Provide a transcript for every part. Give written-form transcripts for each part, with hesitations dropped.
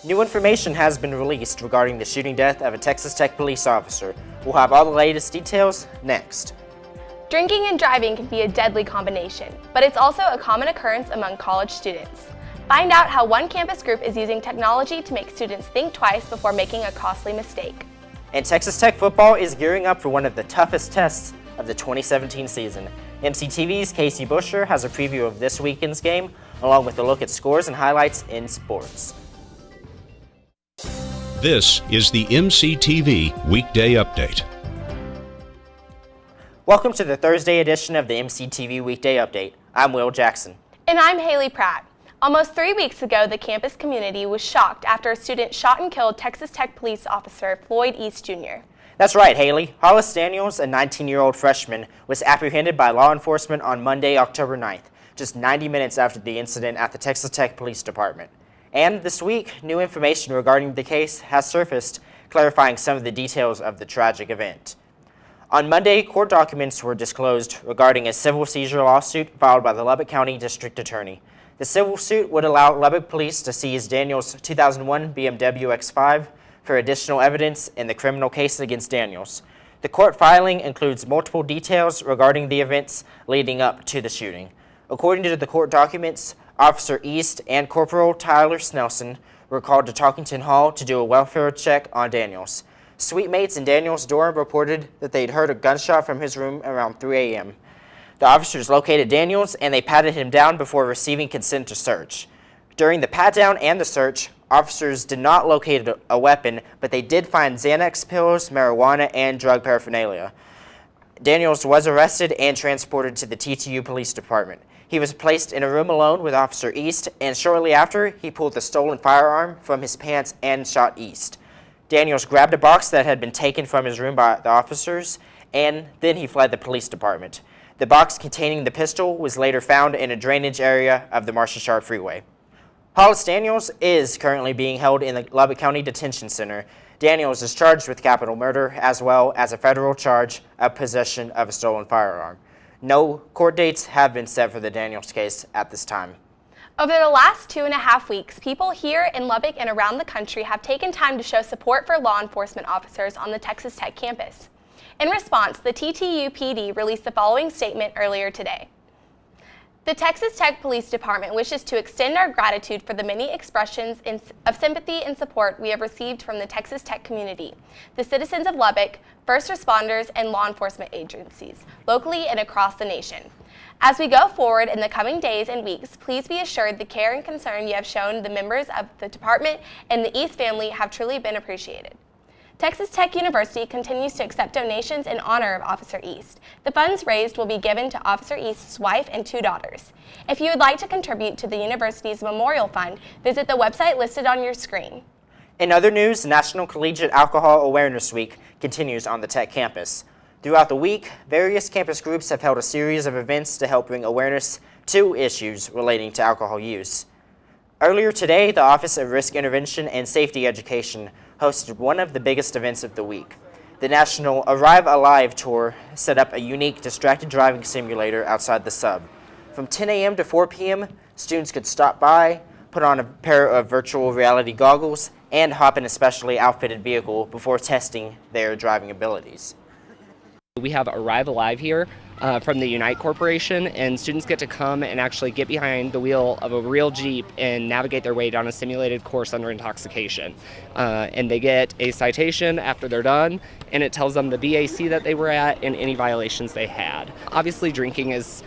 New information has been released regarding the shooting death of a Texas Tech police officer. We'll have all the latest details next. Drinking and driving can be a deadly combination, but it's also a common occurrence among college students. Find out how one campus group is using technology to make students think twice before making a costly mistake. And Texas Tech football is gearing up for one of the toughest tests of the 2017 season. MCTV's Buscher has a preview of this weekend's game, along with a look at scores and highlights in sports. This is the MCTV Weekday Update. Welcome to the Thursday edition of the MCTV Weekday Update. I'm Will Jackson. And I'm Haley Pratt. Almost 3 weeks ago, the campus community was shocked after a student shot and killed Texas Tech police officer Floyd East Jr. That's right, Haley. Hollis Daniels, a 19-year-old freshman, was apprehended by law enforcement on Monday, October 9th, just 90 minutes after the incident at the Texas Tech Police Department. And this week, new information regarding the case has surfaced, clarifying some of the details of the tragic event. On Monday, court documents were disclosed regarding a civil seizure lawsuit filed by the Lubbock County District Attorney. The civil suit would allow Lubbock police to seize Daniels' 2001 BMW X5 for additional evidence in the criminal case against Daniels. The court filing includes multiple details regarding the events leading up to the shooting. According to the court documents, Officer East and Corporal Tyler Snelson were called to Talkington Hall to do a welfare check on Daniels. Suite mates in Daniels' dorm reported that they'd heard a gunshot from his room around 3 a.m. The officers located Daniels and they patted him down before receiving consent to search. During the pat-down and the search, officers did not locate a weapon, but they did find Xanax pills, marijuana, and drug paraphernalia. Daniels was arrested and transported to the TTU Police Department. He was placed in a room alone with Officer East, and shortly after, he pulled the stolen firearm from his pants and shot East. Daniels grabbed a box that had been taken from his room by the officers, and then he fled the police department. The box containing the pistol was later found in a drainage area of the Marcia Shar Freeway. Hollis Daniels is currently being held in the Lubbock County Detention Center. Daniels is charged with capital murder as well as a federal charge of possession of a stolen firearm. No court dates have been set for the Daniels case at this time. Over the last 2.5 weeks, people here in Lubbock and around the country have taken time to show support for law enforcement officers on the Texas Tech campus. In response, the TTU PD released the following statement earlier today. The Texas Tech Police Department wishes to extend our gratitude for the many expressions of sympathy and support we have received from the Texas Tech community, the citizens of Lubbock, first responders, and law enforcement agencies, locally and across the nation. As we go forward in the coming days and weeks, please be assured the care and concern you have shown the members of the department and the East family have truly been appreciated. Texas Tech University continues to accept donations in honor of Officer East. The funds raised will be given to Officer East's wife and 2 daughters. If you would like to contribute to the university's memorial fund, visit the website listed on your screen. In other news, National Collegiate Alcohol Awareness Week continues on the Tech campus. Throughout the week, various campus groups have held a series of events to help bring awareness to issues relating to alcohol use. Earlier today, the Office of Risk Intervention and Safety Education hosted one of the biggest events of the week. The National Arrive Alive Tour set up a unique distracted driving simulator outside the sub. From 10 a.m. to 4 p.m., students could stop by, put on a pair of virtual reality goggles, and hop in a specially outfitted vehicle before testing their driving abilities. We have Arrive Alive here from the Unite Corporation, and students get to come and actually get behind the wheel of a real Jeep and navigate their way down a simulated course under intoxication. And they get a citation after they're done, and it tells them the BAC that they were at and any violations they had. Obviously, drinking is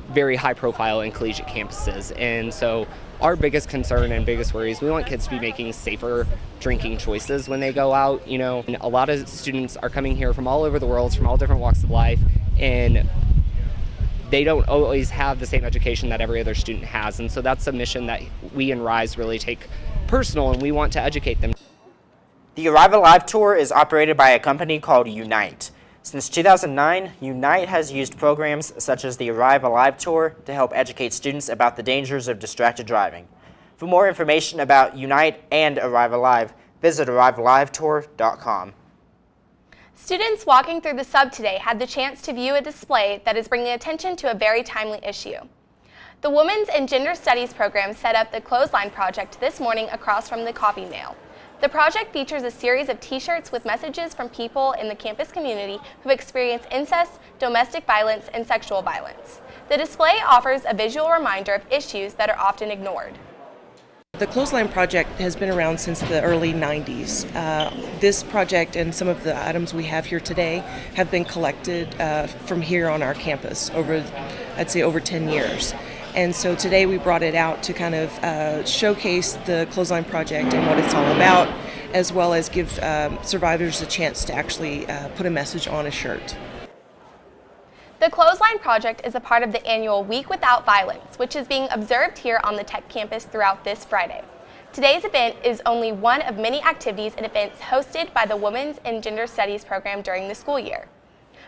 very high profile in collegiate campuses, and so our biggest concern and biggest worry is we want kids to be making safer drinking choices when they go out. You know, and a lot of students are coming here from all over the world, from all different walks of life, and they don't always have the same education that every other student has. And so that's a mission that we in RISE really take personal, and we want to educate them. The Arrive Alive Tour is operated by a company called Unite. Since 2009, Unite has used programs such as the Arrive Alive Tour to help educate students about the dangers of distracted driving. For more information about Unite and Arrive Alive, visit arrivealivetour.com. Students walking through the sub today had the chance to view a display that is bringing attention to a very timely issue. The Women's and Gender Studies program set up the Clothesline Project this morning across from the coffee mill. The project features a series of t-shirts with messages from people in the campus community who've experienced incest, domestic violence, and sexual violence. The display offers a visual reminder of issues that are often ignored. The Clothesline Project has been around since the early 90s. This project and some of the items we have here today have been collected from here on our campus over, I'd say, over 10 years. And so today we brought it out to kind of showcase the Clothesline Project and what it's all about, as well as give survivors a chance to actually put a message on a shirt. The Clothesline Project is a part of the annual Week Without Violence, which is being observed here on the Tech campus throughout this Friday. Today's event is only one of many activities and events hosted by the Women's and Gender Studies program during the school year.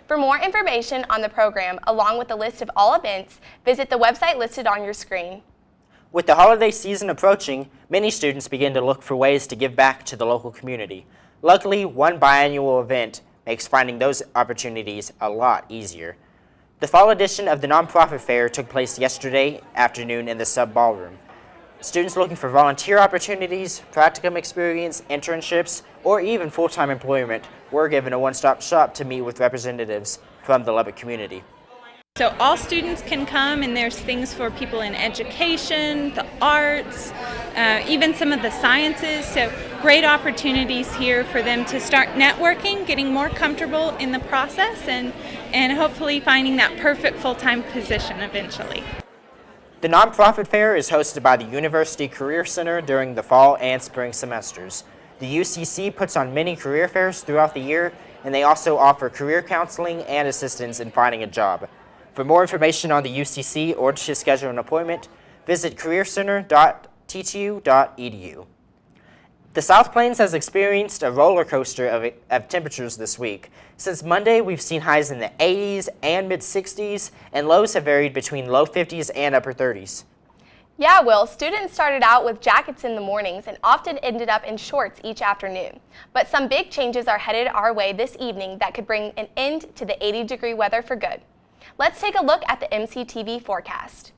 For more information on the program, along with a list of all events, visit the website listed on your screen. With the holiday season approaching, many students begin to look for ways to give back to the local community. Luckily, one biannual event makes finding those opportunities a lot easier. The fall edition of the nonprofit fair took place yesterday afternoon in the sub ballroom. Students looking for volunteer opportunities, practicum experience, internships, or even full-time employment were given a one-stop shop to meet with representatives from the Lubbock community. So all students can come, and there's things for people in education, the arts, even some of the sciences. So great opportunities here for them to start networking, getting more comfortable in the process, and hopefully finding that perfect full-time position eventually. The nonprofit fair is hosted by the University Career Center during the fall and spring semesters. The UCC puts on many career fairs throughout the year, and they also offer career counseling and assistance in finding a job. For more information on the UCC or to schedule an appointment, visit careercenter.ttu.edu. The South Plains has experienced a roller coaster of temperatures this week. Since Monday, we've seen highs in the 80s and mid-60s, and lows have varied between low 50s and upper 30s. Yeah, Will, students started out with jackets in the mornings and often ended up in shorts each afternoon. But some big changes are headed our way this evening that could bring an end to the 80-degree weather for good. Let's take a look at the MCTV forecast.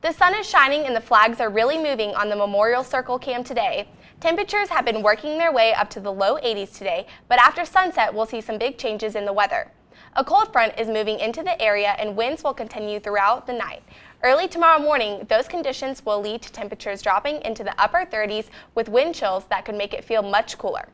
The sun is shining and the flags are really moving on the Memorial Circle cam today. Temperatures have been working their way up to the low 80s today, but after sunset we'll see some big changes in the weather. A cold front is moving into the area and winds will continue throughout the night. Early tomorrow morning, those conditions will lead to temperatures dropping into the upper 30s with wind chills that could make it feel much cooler.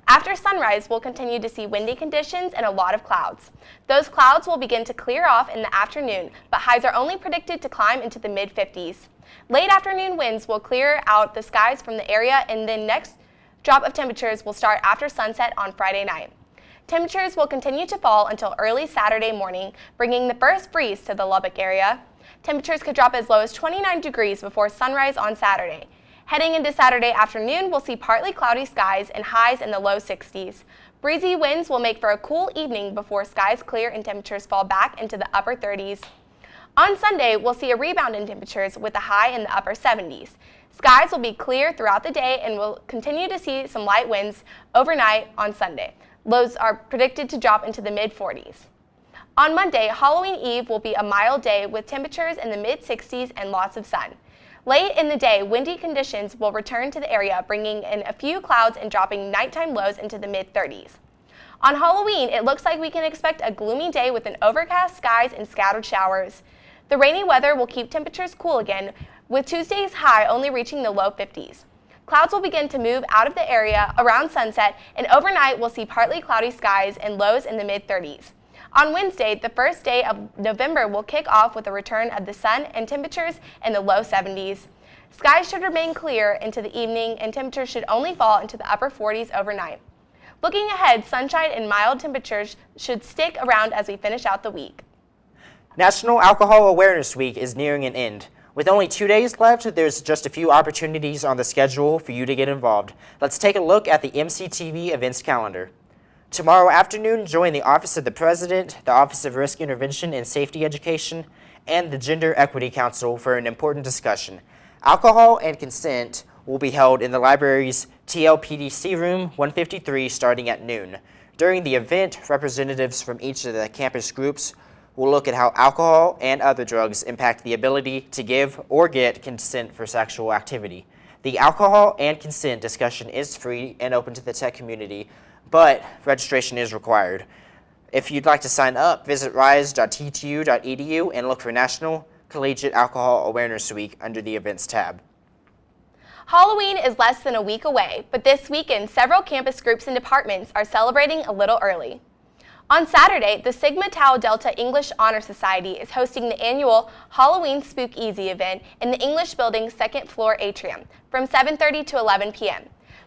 After sunrise, we'll continue to see windy conditions and a lot of clouds. Those clouds will begin to clear off in the afternoon, but highs are only predicted to climb into the mid-50s. Late afternoon winds will clear out the skies from the area, and the next drop of temperatures will start after sunset on Friday night. Temperatures will continue to fall until early Saturday morning, bringing the first breeze to the Lubbock area. Temperatures could drop as low as 29 degrees before sunrise on Saturday. Heading into Saturday afternoon, we'll see partly cloudy skies and highs in the low 60s. Breezy winds will make for a cool evening before skies clear and temperatures fall back into the upper 30s. On Sunday, we'll see a rebound in temperatures with a high in the upper 70s. Skies will be clear throughout the day and we'll continue to see some light winds overnight on Sunday. Lows are predicted to drop into the mid-40s. On Monday, Halloween Eve will be a mild day with temperatures in the mid-60s and lots of sun. Late in the day, windy conditions will return to the area, bringing in a few clouds and dropping nighttime lows into the mid-30s. On Halloween, it looks like we can expect a gloomy day with an overcast skies and scattered showers. The rainy weather will keep temperatures cool again, with Tuesday's high only reaching the low 50s. Clouds will begin to move out of the area around sunset, and overnight we'll see partly cloudy skies and lows in the mid-30s. On Wednesday, the first day of November will kick off with a return of the sun and temperatures in the low 70s. Skies should remain clear into the evening and temperatures should only fall into the upper 40s overnight. Looking ahead, sunshine and mild temperatures should stick around as we finish out the week. National Alcohol Awareness Week is nearing an end. With only 2 days left, there's just a few opportunities on the schedule for you to get involved. Let's take a look at the MCTV events calendar. Tomorrow afternoon, join the Office of the President, the Office of Risk Intervention and Safety Education, and the Gender Equity Council for an important discussion. Alcohol and consent will be held in the library's TLPDC room 153 starting at noon. During the event, representatives from each of the campus groups We'll look at how alcohol and other drugs impact the ability to give or get consent for sexual activity. The alcohol and consent discussion is free and open to the tech community, but registration is required. If you'd like to sign up, visit rise.ttu.edu and look for National Collegiate Alcohol Awareness Week under the Events tab. Halloween is less than a week away, but this weekend several campus groups and departments are celebrating a little early. On Saturday, the Sigma Tau Delta English Honor Society is hosting the annual Halloween Spook-Easy event in the English Building's second floor atrium from 7:30 to 11 p.m.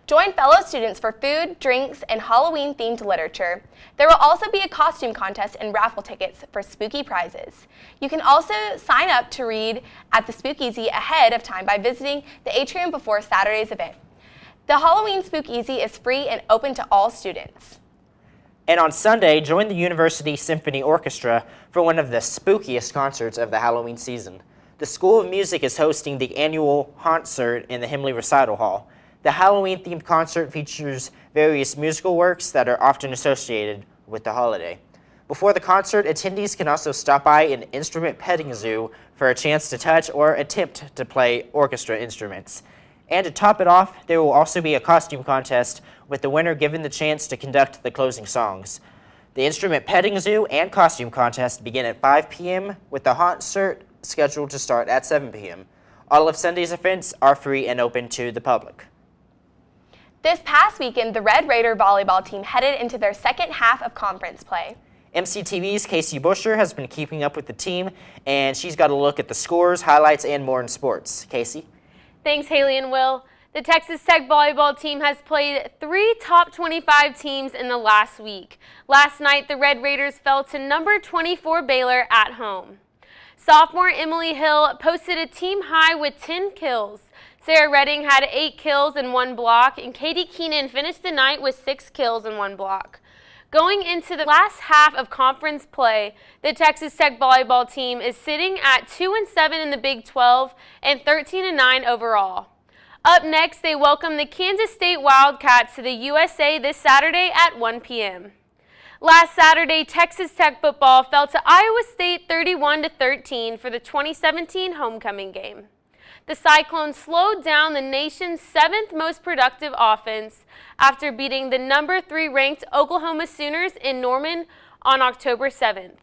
Join fellow students for food, drinks, and Halloween-themed literature. There will also be a costume contest and raffle tickets for spooky prizes. You can also sign up to read at the Spook-Easy ahead of time by visiting the atrium before Saturday's event. The Halloween Spook-Easy is free and open to all students. And on Sunday, join the University Symphony Orchestra for one of the spookiest concerts of the Halloween season. The School of Music is hosting the annual Hauntcert in the Himley Recital Hall. The Halloween-themed concert features various musical works that are often associated with the holiday. Before the concert, attendees can also stop by an instrument petting zoo for a chance to touch or attempt to play orchestra instruments. And to top it off, there will also be a costume contest with the winner given the chance to conduct the closing songs. The instrument petting zoo and costume contest begin at 5 p.m. with the Hauntcert scheduled to start at 7 p.m. All of Sunday's events are free and open to the public. This past weekend, the Red Raider volleyball team headed into their second half of conference play. MCTV's Buscher has been keeping up with the team, and she's got a look at the scores, highlights, and more in sports. Casey? Thanks, Haley and Will. The Texas Tech volleyball team has played 3 top 25 teams in the last week. Last night, the Red Raiders fell to number 24 Baylor at home. Sophomore Emily Hill posted a team high with 10 kills. Sarah Redding had 8 kills and 1 block, and Katie Keenan finished the night with 6 kills and 1 block. Going into the last half of conference play, the Texas Tech volleyball team is sitting at 2-7 in the Big 12 and 13-9 overall. Up next, they welcome the Kansas State Wildcats to the USA this Saturday at 1 p.m. Last Saturday, Texas Tech football fell to Iowa State 31-13 for the 2017 homecoming game. The Cyclones slowed down the nation's 7th most productive offense after beating the number 3 ranked Oklahoma Sooners in Norman on October 7th.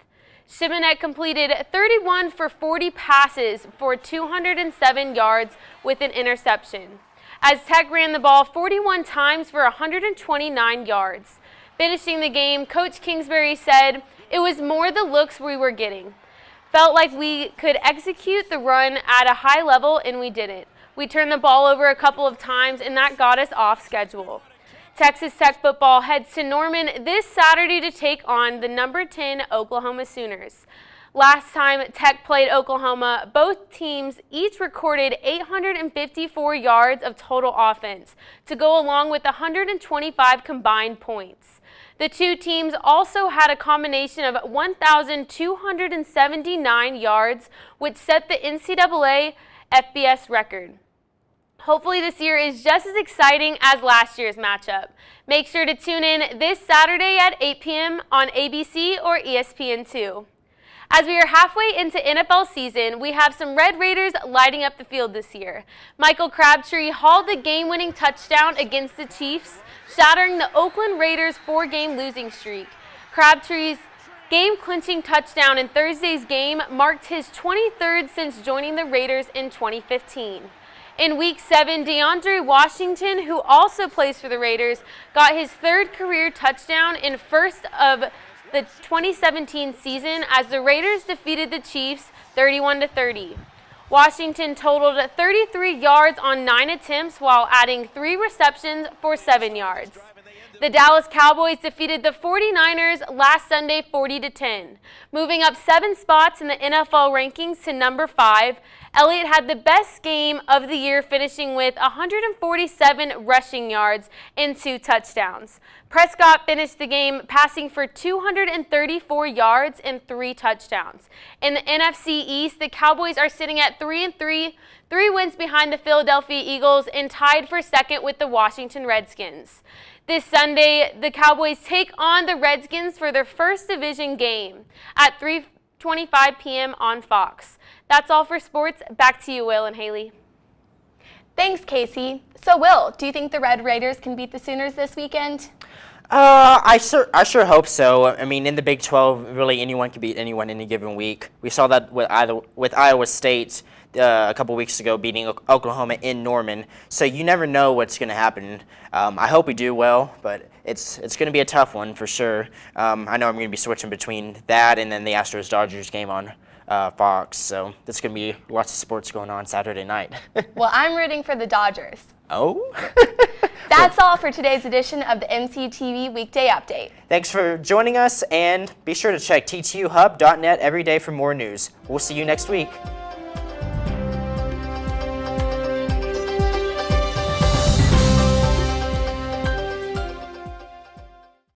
Shimonette completed 31 for 40 passes for 207 yards with an interception, as Tech ran the ball 41 times for 129 yards. Finishing the game, Coach Kingsbury said, "It was more the looks we were getting. Felt like we could execute the run at a high level, and we didn't. We turned the ball over a couple of times, and that got us off schedule." Texas Tech football heads to Norman this Saturday to take on the number 10 Oklahoma Sooners. Last time Tech played Oklahoma, both teams each recorded 854 yards of total offense to go along with 125 combined points. The two teams also had a combination of 1,279 yards, which set the NCAA FBS record. Hopefully this year is just as exciting as last year's matchup. Make sure to tune in this Saturday at 8 p.m. on ABC or ESPN2. As we are halfway into NFL season, we have some Red Raiders lighting up the field this year. Michael Crabtree hauled the game-winning touchdown against the Chiefs, shattering the Oakland Raiders' 4-game losing streak. Crabtree's game-clinching touchdown in Thursday's game marked his 23rd since joining the Raiders in 2015. In Week 7, DeAndre Washington, who also plays for the Raiders, got his 3rd career touchdown in first of the 2017 season as the Raiders defeated the Chiefs 31-30. Washington totaled 33 yards on 9 attempts while adding 3 receptions for 7 yards. The Dallas Cowboys defeated the 49ers last Sunday 40-10. Moving up 7 spots in the NFL rankings to number 5, Elliott had the best game of the year, finishing with 147 rushing yards and 2 touchdowns. Prescott finished the game passing for 234 yards and 3 touchdowns. In the NFC East, the Cowboys are sitting at 3-3, 3 wins behind the Philadelphia Eagles and tied for second with the Washington Redskins. This Sunday, the Cowboys take on the Redskins for their first division game. At 3:12 6:25 p.m. on Fox. That's all for sports. Back to you, Will and Haley. Thanks, Casey. So, Will, do you think the Red Raiders can beat the Sooners this weekend? I sure hope so. I mean, in the Big 12, really anyone can beat anyone any given week. We saw that with Iowa State a couple weeks ago, beating Oklahoma in Norman. So you never know what's going to happen. I hope we do well, but it's going to be a tough one for sure. I know I'm going to be switching between that and then the Astros-Dodgers game on Fox. So there's going to be lots of sports going on Saturday night. Well, I'm rooting for the Dodgers. Oh? That's all for today's edition of the MCTV Weekday Update. Thanks for joining us, and be sure to check ttuhub.net every day for more news. We'll see you next week.